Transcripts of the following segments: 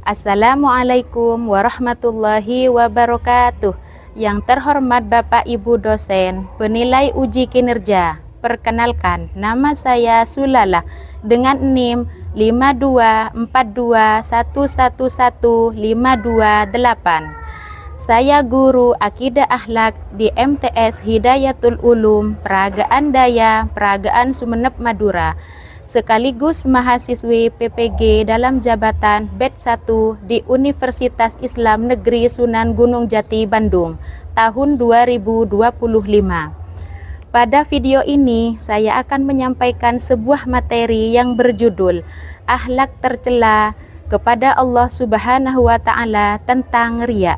Assalamualaikum warahmatullahi wabarakatuh. Yang terhormat Bapak Ibu dosen, penilai uji kinerja. Perkenalkan, nama saya Sulala dengan NIM 52421111528. Saya guru Akidah Akhlak di MTS Hidayatul Ulum, Peragaan Daya, Peragaan Sumeneb Madura, sekaligus mahasiswi PPG dalam jabatan batch 1 di Universitas Islam Negeri Sunan Gunung Jati, Bandung, tahun 2025. Pada video ini, saya akan menyampaikan sebuah materi yang berjudul Akhlak Tercela kepada Allah Subhanahu wa Ta'ala tentang riya.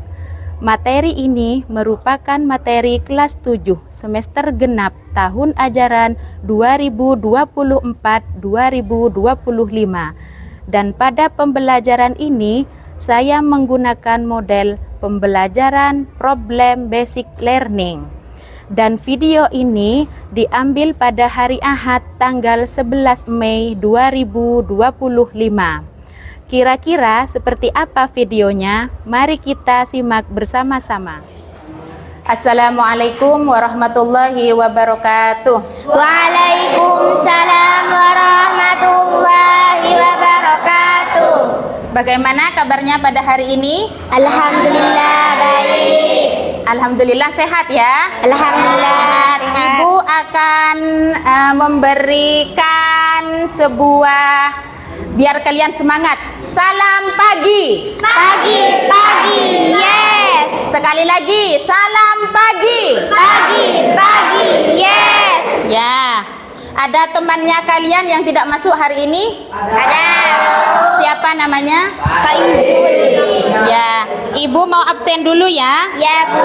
Materi ini merupakan materi kelas 7 semester genap tahun ajaran 2024-2025. Dan pada pembelajaran ini saya menggunakan model pembelajaran problem basic learning. Dan video ini diambil pada hari Ahad tanggal 11 Mei 2025. Kira-kira seperti apa videonya? Mari kita simak bersama-sama. Assalamualaikum warahmatullahi wabarakatuh. Waalaikumsalam warahmatullahi wabarakatuh. Bagaimana kabarnya pada hari ini? Alhamdulillah baik. Alhamdulillah sehat ya? Alhamdulillah Sehat. sehat. Ibu akan memberikan sebuah, biar kalian semangat. Salam pagi. Pagi, pagi, yes. Sekali lagi, salam pagi. Pagi, pagi, yes. Ya, ada temannya kalian yang tidak masuk hari ini? Ada. Siapa namanya? Pak Izul. Ya, Ibu mau absen dulu ya. Ya, Bu.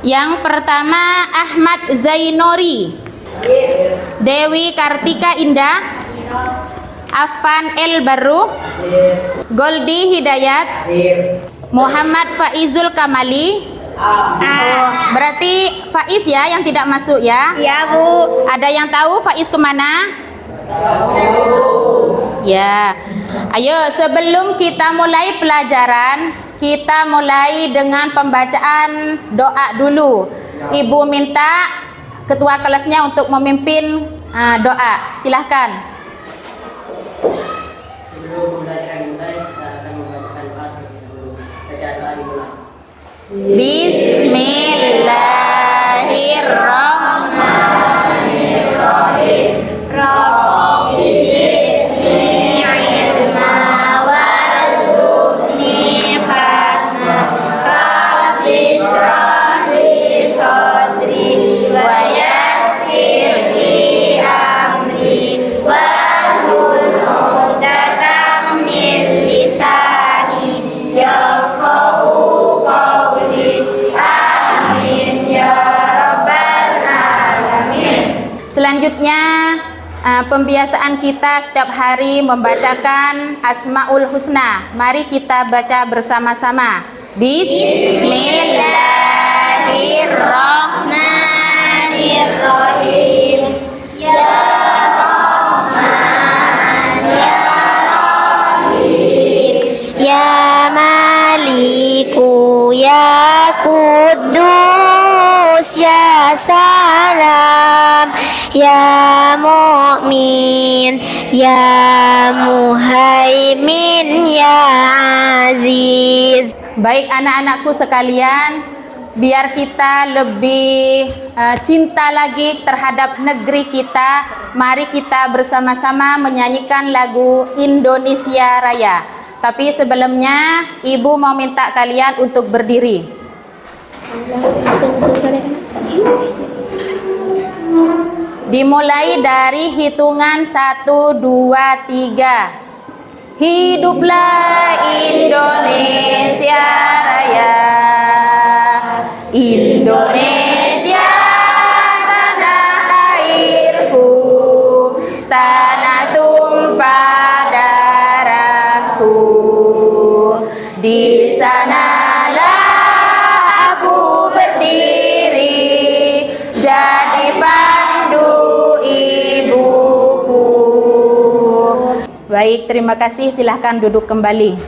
Yang pertama Ahmad Zainori, Dewi Kartika Indah, Afan El Baru, Goldi Hidayat, Muhammad Faizul Kamali. Oh, berarti Faiz ya yang tidak masuk ya? Ya, Bu. Ada yang tahu Faiz kemana? Ya, ayo sebelum kita mulai pelajaran, kita mulai dengan pembacaan doa dulu. Ibu minta ketua kelasnya untuk memimpin doa. Silahkan. Sebelum pembelajaran dimulai, kita akan membacakan doa terlebih dahulu. Baca doa dimulai. Bismillahirrahmanirrahim. Rabbi zidni ilma warzuqni fahma. Rabbi shrah li sadri wa yassir li amri wahlul 'uqdatam min lisani yafqahu qawli. Amin ya rabbal alamin. Selanjutnya pembiasaan kita setiap hari membacakan Asmaul Husna. Mari kita baca bersama-sama. Bismillahirrahmanirrahim. Ya Rahman ya Rahim ya Maliku ya Kudus ya Salam ya Mu'min ya Muhaimin ya Aziz. Baik anak-anakku sekalian, biar kita lebih cinta lagi terhadap negeri kita, mari kita bersama-sama menyanyikan lagu Indonesia Raya. Tapi sebelumnya Ibu mau minta kalian untuk berdiri. Dimulai dari hitungan 1, 2, 3. Hiduplah Indonesia Raya, Indonesia tanah airku, tanah tumpah darahku. Di sanalah aku berdiri, Baik, terima kasih. Silahkan duduk kembali.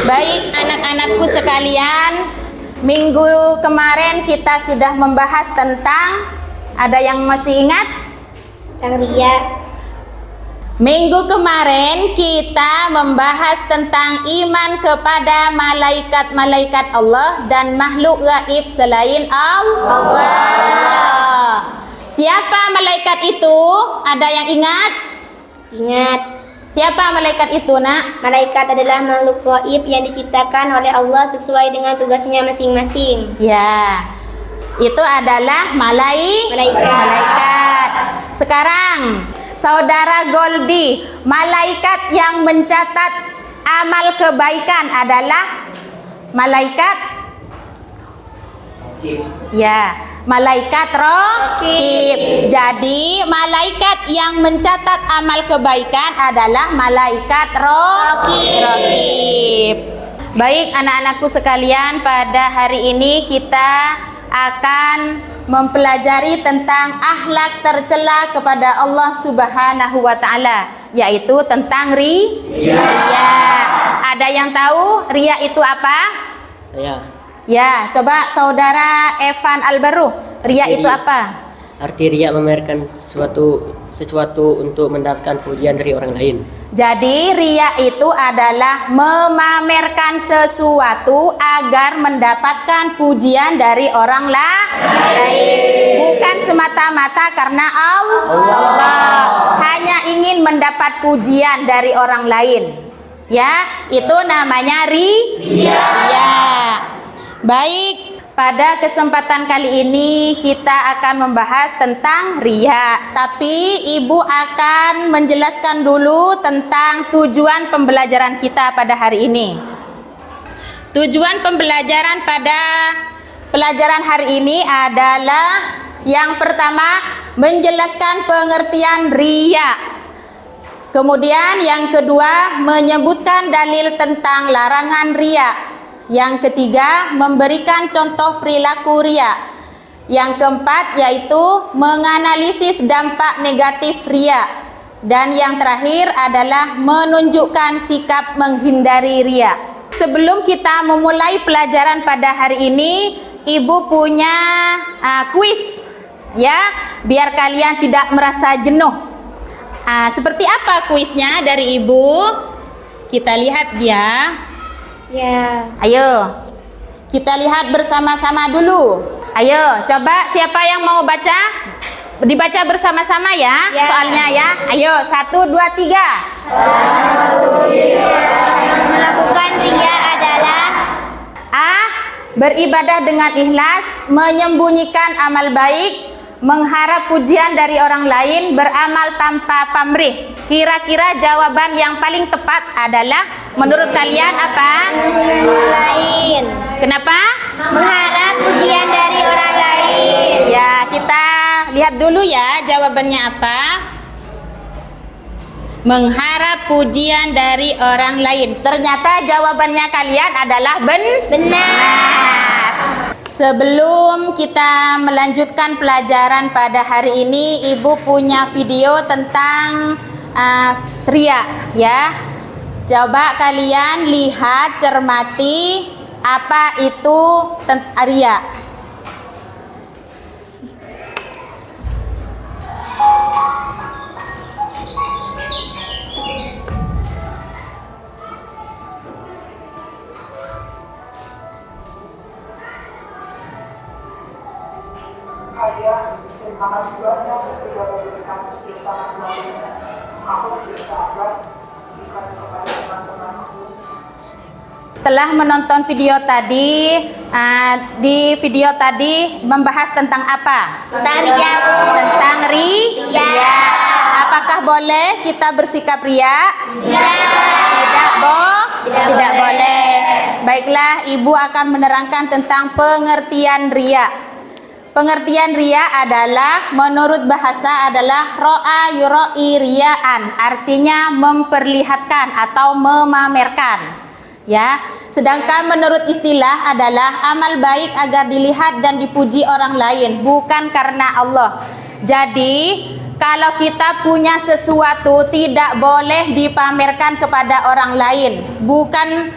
Baik, anak-anakku sekalian, minggu kemarin kita sudah membahas tentang, ada yang masih ingat? Tentang riya. Minggu kemarin kita membahas tentang iman kepada malaikat-malaikat Allah dan makhluk gaib selain Allah. Siapa malaikat itu? Ada yang ingat? Ingat, Siapa malaikat itu, Nak? malaikat adalah makhluk gaib yang diciptakan oleh Allah sesuai dengan tugasnya masing-masing. Ya, itu adalah malaikat. Sekarang, Saudara Goldi, malaikat yang mencatat amal kebaikan adalah malaikat? Ya, malaikat raqib. Jadi, malaikat yang mencatat amal kebaikan adalah malaikat raqib. Baik, anak-anakku sekalian, pada hari ini kita akan mempelajari tentang akhlak tercela kepada Allah Subhanahu wa taala, yaitu tentang riya. Ada yang tahu riya itu apa? Saya. Ya, coba Saudara Evan Albaru, riya itu apa? Arti riya memamerkan sesuatu untuk mendapatkan pujian dari orang lain. Jadi riya itu adalah memamerkan sesuatu agar mendapatkan pujian dari orang lain, bukan semata-mata karena Allah. Hanya ingin mendapat pujian dari orang lain. Ya, itu namanya riya. Baik, pada kesempatan kali ini kita akan membahas tentang riya. Tapi Ibu akan menjelaskan dulu tentang tujuan pembelajaran kita pada hari ini. Tujuan pembelajaran pada pelajaran hari ini adalah yang pertama, menjelaskan pengertian riya. Kemudian yang kedua, menyebutkan dalil tentang larangan riya. Yang ketiga, memberikan contoh perilaku riya. Yang keempat, yaitu menganalisis dampak negatif riya. Dan yang terakhir adalah menunjukkan sikap menghindari riya. Sebelum kita memulai pelajaran pada hari ini, Ibu punya kuis, ya, biar kalian tidak merasa jenuh. Seperti apa kuisnya dari Ibu? Kita lihat ya. Ya. Ayo, kita lihat bersama-sama dulu. Ayo, coba siapa yang mau baca? Dibaca bersama-sama ya, soalnya ya. Ayo, 1, 2, 3. Yang melakukan riya adalah A. Beribadah dengan ikhlas, menyembunyikan amal baik, mengharap pujian dari orang lain, beramal tanpa pamrih. Kira-kira jawaban yang paling tepat adalah menurut kalian apa? lain. Kenapa? Mengharap pujian dari orang lain. Ya, kita lihat dulu ya jawabannya apa. Mengharap pujian dari orang lain. Ternyata jawabannya kalian adalah benar. Sebelum kita melanjutkan pelajaran pada hari ini, Ibu punya video tentang riya ya. Coba kalian lihat, cermati apa itu riya. Setelah menonton video tadi, di video tadi membahas tentang apa? Tentang riya. Tentang riya. Apakah boleh kita bersikap riya? Tidak boleh. Baiklah, Ibu akan menerangkan tentang pengertian riya. Pengertian riya adalah, menurut bahasa adalah ro'a yura'i riya'an, artinya memperlihatkan atau memamerkan. Ya, sedangkan menurut istilah adalah amal baik agar dilihat dan dipuji orang lain, bukan karena Allah. Jadi kalau kita punya sesuatu tidak boleh dipamerkan kepada orang lain. Bukan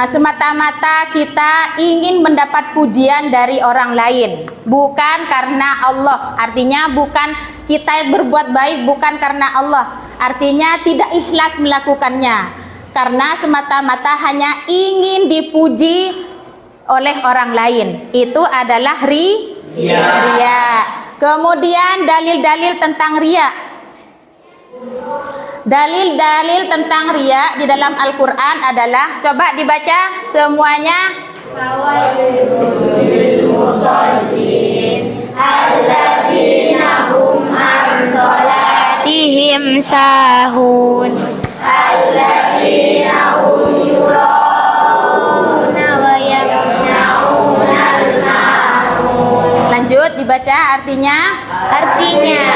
semata-mata kita ingin mendapat pujian dari orang lain. Bukan karena Allah. Artinya bukan kita berbuat baik bukan karena Allah. Artinya tidak ikhlas melakukannya. Karena semata-mata hanya ingin dipuji oleh orang lain. Itu adalah ria. Kemudian dalil-dalil tentang ria. Dalil-dalil tentang ria di dalam Al-Quran adalah, coba dibaca semuanya. Alladzina hum an salatihim sahun. Alladzina hum yura'una wa yamna'unal ma'ruf. Lanjut dibaca artinya. Artinya,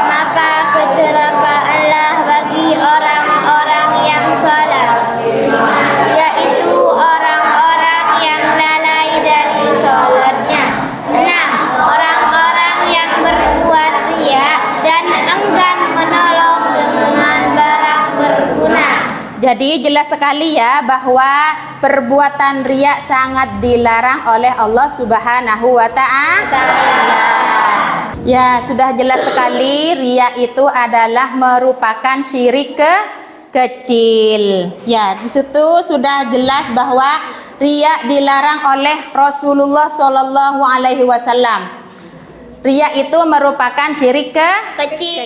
maka kecelakaanlah bagi orang-orang yang salat, yaitu orang-orang yang lalai dari salatnya. 6. Orang-orang yang berbuat riya dan enggan menolong dengan barang berguna. Jadi jelas sekali ya bahwa perbuatan riya sangat dilarang oleh Allah Subhanahu wa ta'ala. Ya, sudah jelas sekali riya itu adalah merupakan syirik kecil. Ya, di situ sudah jelas bahwa riya dilarang oleh Rasulullah Shallallahu alaihi wasallam. Riya itu merupakan syirik kecil.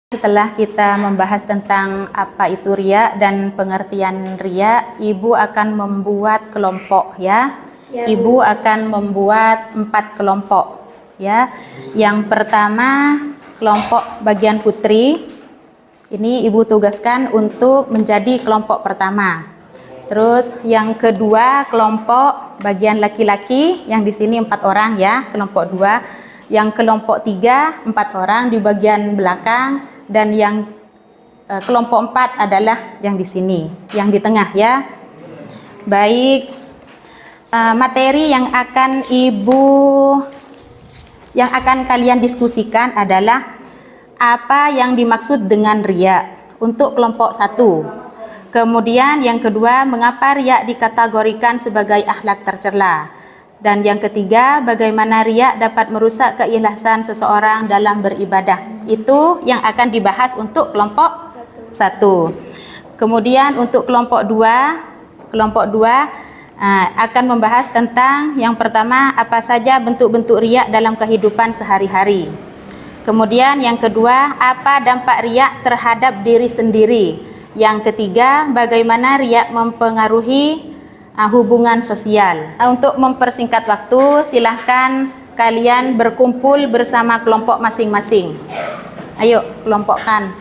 Setelah kita membahas tentang apa itu riya dan pengertian riya, Ibu akan membuat kelompok ya. Ibu akan membuat 4 kelompok ya. Yang pertama kelompok bagian putri. Ini Ibu tugaskan untuk menjadi kelompok pertama. Terus yang kedua kelompok bagian laki-laki, yang di sini 4 orang ya, kelompok 2. Yang kelompok 3 4 orang di bagian belakang. Dan yang kelompok 4 adalah yang di sini, yang di tengah ya. Baik, materi yang akan kalian diskusikan adalah apa yang dimaksud dengan riya untuk kelompok 1. Kemudian yang kedua, mengapa riya dikategorikan sebagai akhlak tercela. Dan yang ketiga, bagaimana riya dapat merusak keikhlasan seseorang dalam beribadah. Itu yang akan dibahas untuk kelompok 1. Kemudian untuk kelompok 2 akan membahas tentang yang pertama, apa saja bentuk-bentuk riya dalam kehidupan sehari-hari. Kemudian yang kedua, apa dampak riya terhadap diri sendiri. Yang ketiga, bagaimana riya mempengaruhi hubungan sosial. Untuk mempersingkat waktu, silahkan kalian berkumpul bersama kelompok masing-masing. Ayo kelompokkan.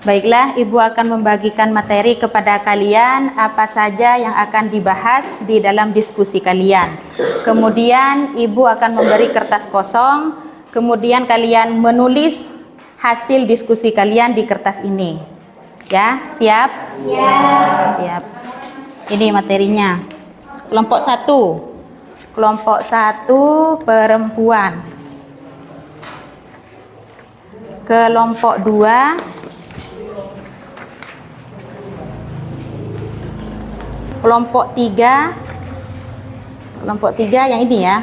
Baiklah, Ibu akan membagikan materi kepada kalian apa saja yang akan dibahas di dalam diskusi kalian. Kemudian Ibu akan memberi kertas kosong, kemudian kalian menulis hasil diskusi kalian di kertas ini. Ya, siap? Siap. Ini materinya. Kelompok 1. Kelompok 1 perempuan. Kelompok 2 kelompok 3 yang ini ya.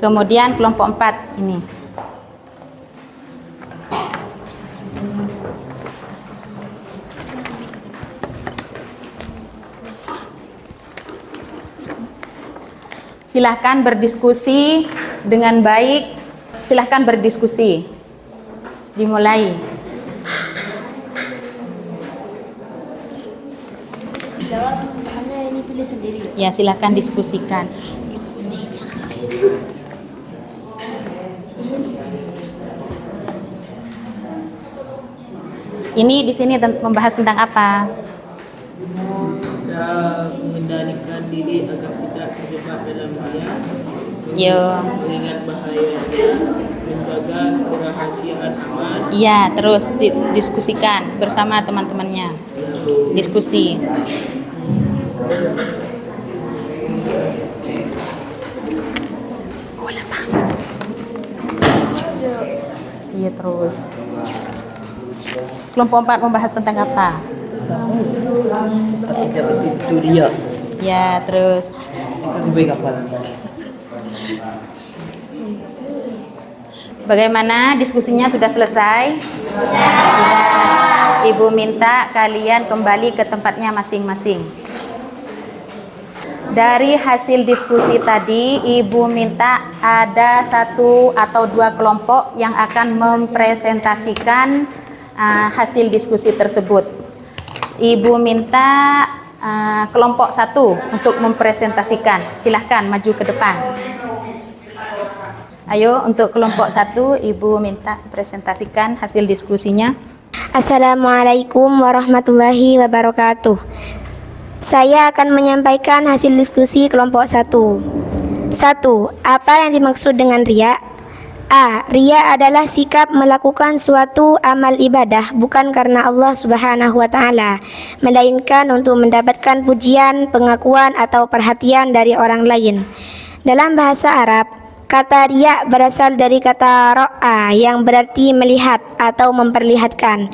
Kemudian kelompok 4 ini. Silahkan berdiskusi dengan baik. Silahkan berdiskusi. Dimulai. Ya, silahkan diskusikan. Ini di sini membahas tentang apa? Cara mengendalikan diri agar tidak terjebak dalam riya Yo. mengingat bahayanya menjaga kerahasiaan amal. Iya, terus diskusikan bersama teman-temannya. Diskusi. Iya, terus. Kelompok 4 membahas tentang apa? Akidah itu ria. Ya, terus. Bagaimana diskusinya, sudah selesai? Sudah. Ibu minta kalian kembali ke tempatnya masing-masing. Dari hasil diskusi tadi, Ibu minta ada 1 atau 2 kelompok yang akan mempresentasikan hasil diskusi tersebut. Ibu minta kelompok 1 untuk mempresentasikan. Silahkan maju ke depan. Ayo, untuk kelompok 1, Ibu minta presentasikan hasil diskusinya. Assalamualaikum warahmatullahi wabarakatuh. Saya akan menyampaikan hasil diskusi kelompok 1. 1. Apa yang dimaksud dengan riya? A. Riya adalah sikap melakukan suatu amal ibadah bukan karena Allah Subhanahu wa Ta'ala, melainkan untuk mendapatkan pujian, pengakuan, atau perhatian dari orang lain. Dalam bahasa Arab, kata riya berasal dari kata ra'a yang berarti melihat atau memperlihatkan.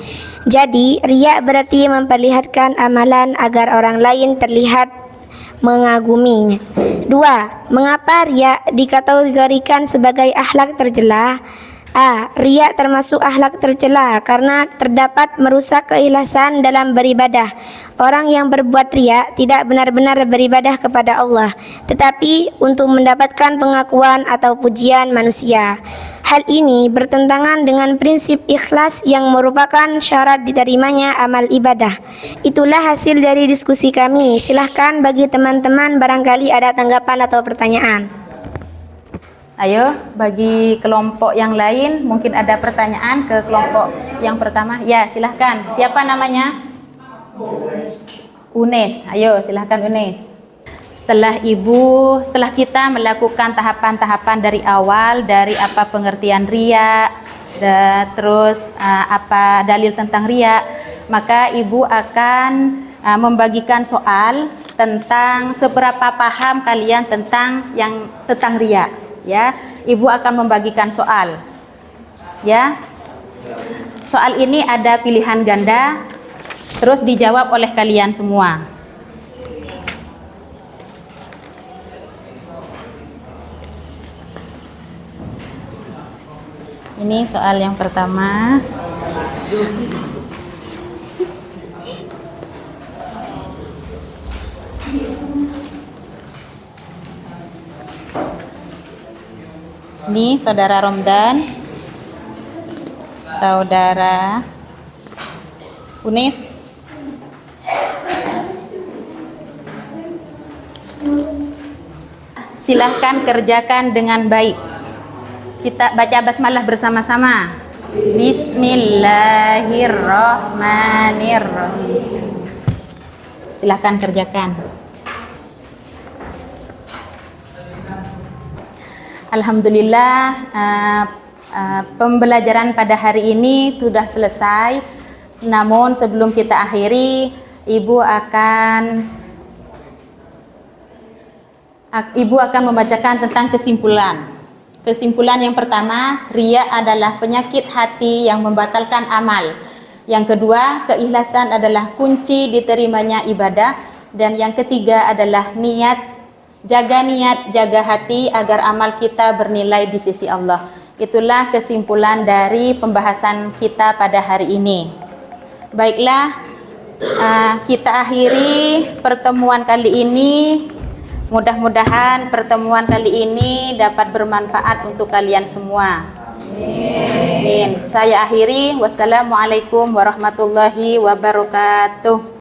Jadi, riya berarti memperlihatkan amalan agar orang lain terlihat mengaguminya. 2. Mengapa riya dikategorikan sebagai akhlak tercela? A. Riya termasuk akhlak tercela karena terdapat merusak keikhlasan dalam beribadah. Orang yang berbuat riya tidak benar-benar beribadah kepada Allah, tetapi untuk mendapatkan pengakuan atau pujian manusia. Hal ini bertentangan dengan prinsip ikhlas yang merupakan syarat diterimanya amal ibadah. Itulah hasil dari diskusi kami. Silahkan bagi teman-teman barangkali ada tanggapan atau pertanyaan. Ayo, bagi kelompok yang lain mungkin ada pertanyaan ke kelompok yang pertama. Ya, silahkan. Siapa namanya? Unes. Ayo, silahkan Unes. Setelah kita melakukan tahapan-tahapan dari awal, dari apa pengertian riya, terus apa dalil tentang riya, maka Ibu akan membagikan soal tentang seberapa paham kalian tentang riya. Ya, Ibu akan membagikan soal. Ya, soal ini ada pilihan ganda, terus dijawab oleh kalian semua. Ini soal yang pertama. Ini saudara Romdan, saudara Unis. Silahkan kerjakan dengan baik. Kita baca basmalah bersama-sama. Bismillahirrahmanirrahim. Silahkan kerjakan. Alhamdulillah, pembelajaran pada hari ini sudah selesai. Namun sebelum kita akhiri, Ibu akan membacakan tentang kesimpulan. Kesimpulan yang pertama, riya adalah penyakit hati yang membatalkan amal. Yang kedua, keikhlasan adalah kunci diterimanya ibadah. Dan yang ketiga adalah niat. Jaga niat, jaga hati agar amal kita bernilai di sisi Allah. Itulah kesimpulan dari pembahasan kita pada hari ini. Baiklah, kita akhiri pertemuan kali ini. Mudah-mudahan pertemuan kali ini dapat bermanfaat untuk kalian semua. Amin. Saya akhiri. Wassalamualaikum warahmatullahi wabarakatuh.